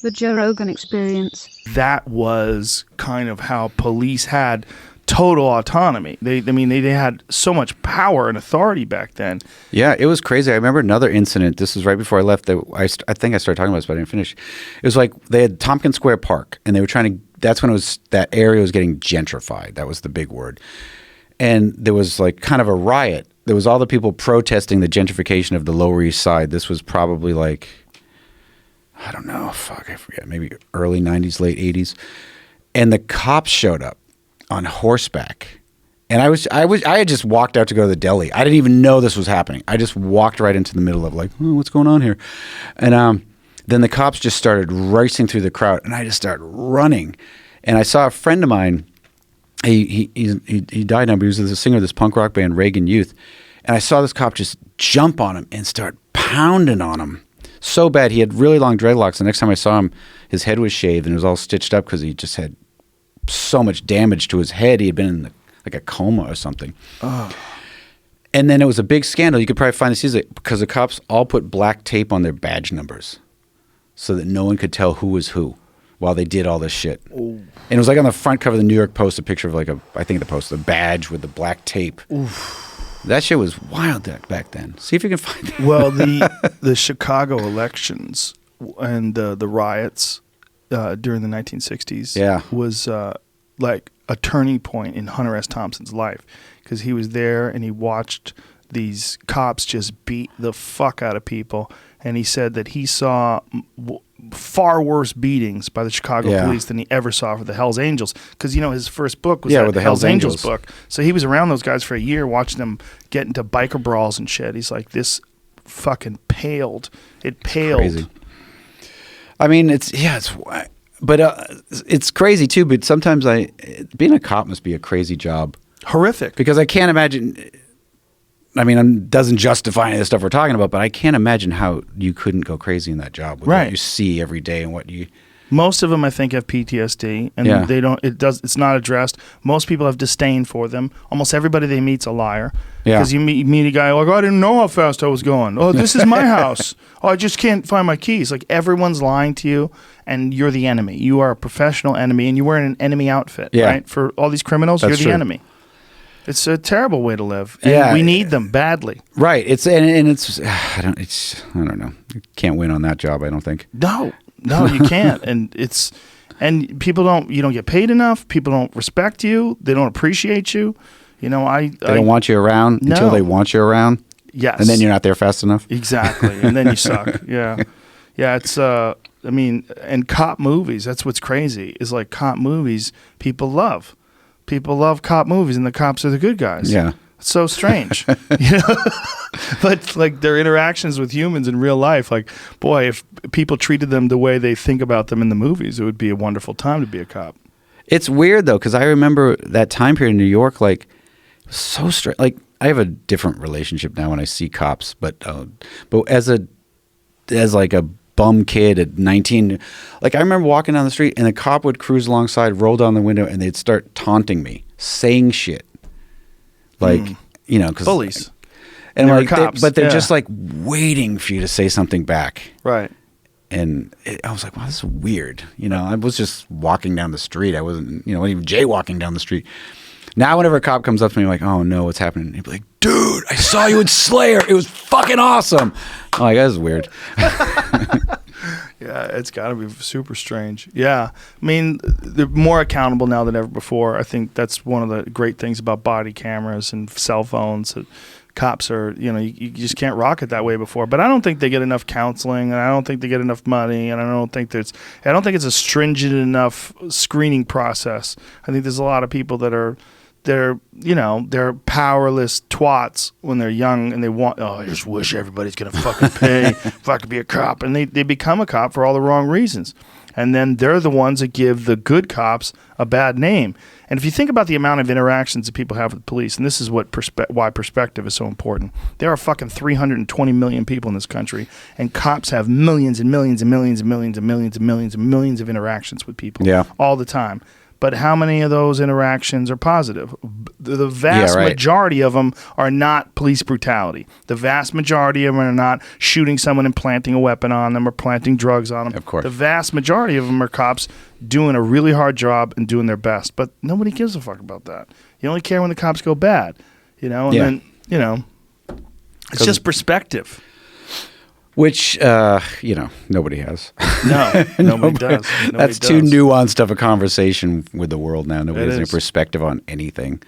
The Joe Rogan Experience. That was kind of how police had total autonomy. They had so much power and authority back then. Yeah, it was crazy. I remember another incident. This was right before I left. That I think I started talking about this, but I didn't finish. It was like they had Tompkins Square Park, and they were trying to. That's when it was that area was getting gentrified. That was the big word. And there was like kind of a riot. There was all the people protesting the gentrification of the Lower East Side. This was probably like, I don't know, I forget, maybe early 90s, late 80s. And the cops showed up on horseback. And I had just walked out to go to the deli. I didn't even know this was happening. I just walked right into the middle of like, oh, what's going on here? And then the cops just started racing through the crowd, and I just started running. And I saw a friend of mine. He died now, but he was the singer of this punk rock band, Reagan Youth. And I saw this cop just jump on him and start pounding on him so bad. He had really long dreadlocks. The next time I saw him, his head was shaved and it was all stitched up because he just had so much damage to his head. He had been in like a coma or something. Oh. And then it was a big scandal. You could probably find this easily because the cops all put black tape on their badge numbers so that no one could tell who was who while they did all this shit. Ooh. And it was like on the front cover of the New York Post, a picture of like the badge with the black tape. Oof. That shit was wild back then. See if you can find it. Well, the Chicago elections and the riots during the 1960s was like a turning point in Hunter S. Thompson's life because he was there and he watched these cops just beat the fuck out of people. And he said that he saw far worse beatings by the Chicago police than he ever saw for the Hells Angels. Because, his first book was with the Hells Angels book. So he was around those guys for a year watching them get into biker brawls and shit. He's like, this fucking paled. It paled. It's crazy. I mean, it's crazy too, but sometimes being a cop must be a crazy job. Horrific. Because I can't imagine... I mean, it doesn't justify any of the stuff we're talking about, but I can't imagine how you couldn't go crazy in that job with what you see every day and what you... Most of them, I think, have PTSD, and they don't. It's not addressed. Most people have disdain for them. Almost everybody they meet's a liar. Because you meet a guy like, I didn't know how fast I was going. Oh, this is my house. Oh, I just can't find my keys. Like, everyone's lying to you, and you're the enemy. You are a professional enemy, and you're wearing an enemy outfit, right? For all these criminals, you're the enemy. It's a terrible way to live, and we need them badly. Right. It's I don't know. You can't win on that job, I don't think. No, you can't. And people you don't get paid enough. People don't respect you. They don't appreciate you. They don't want you around until they want you around. Yes. And then you're not there fast enough. Exactly. And then you suck. Yeah. Yeah. It's and cop movies. That's what's crazy. Is like cop movies. People love cop movies, and the cops are the good guys. Yeah. It's so strange. But like their interactions with humans in real life, like, boy, if people treated them the way they think about them in the movies, it would be a wonderful time to be a cop. It's weird though, because I remember that time period in New York, like, it was so strange. Like, I have a different relationship now when I see cops, but as like a bum kid at 19, like, I remember walking down the street and a cop would cruise alongside, roll down the window, and they'd start taunting me, saying shit, like, because bullies. And like, cops, but they're just like waiting for you to say something back, right? And I was like, wow, this is weird. I was just walking down the street. I wasn't, even jaywalking down the street. Now, whenever a cop comes up to me, like, oh no, what's happening? He'd be like, dude, I saw you in Slayer. It was fucking awesome. I'm like, that's weird. Yeah, it's got to be super strange. Yeah. I mean, they're more accountable now than ever before. I think that's one of the great things about body cameras and cell phones. Cops are, you just can't rock it that way before. But I don't think they get enough counseling, and I don't think they get enough money, and I don't think it's a stringent enough screening process. I think there's a lot of people that are... they're powerless twats when they're young, and I just wish everybody's going to fucking pay if I could be a cop. And they become a cop for all the wrong reasons. And then they're the ones that give the good cops a bad name. And if you think about the amount of interactions that people have with the police, and this is why perspective is so important. There are fucking 320 million people in this country, and cops have millions and millions and millions and millions and millions and millions and millions of interactions with people all the time. but how many of those interactions are positive? The vast Yeah, right. majority of them are not police brutality. The vast majority of them are not shooting someone and planting a weapon on them or planting drugs on them. Of course. The vast majority of them are cops doing a really hard job and doing their best, but nobody gives a fuck about that. You only care when the cops go bad, and Yeah. then, it's just perspective. Which, nobody has. No, nobody does. Nobody That's too does. nuanced of a conversation with the world now. Nobody It has any is. perspective on anything.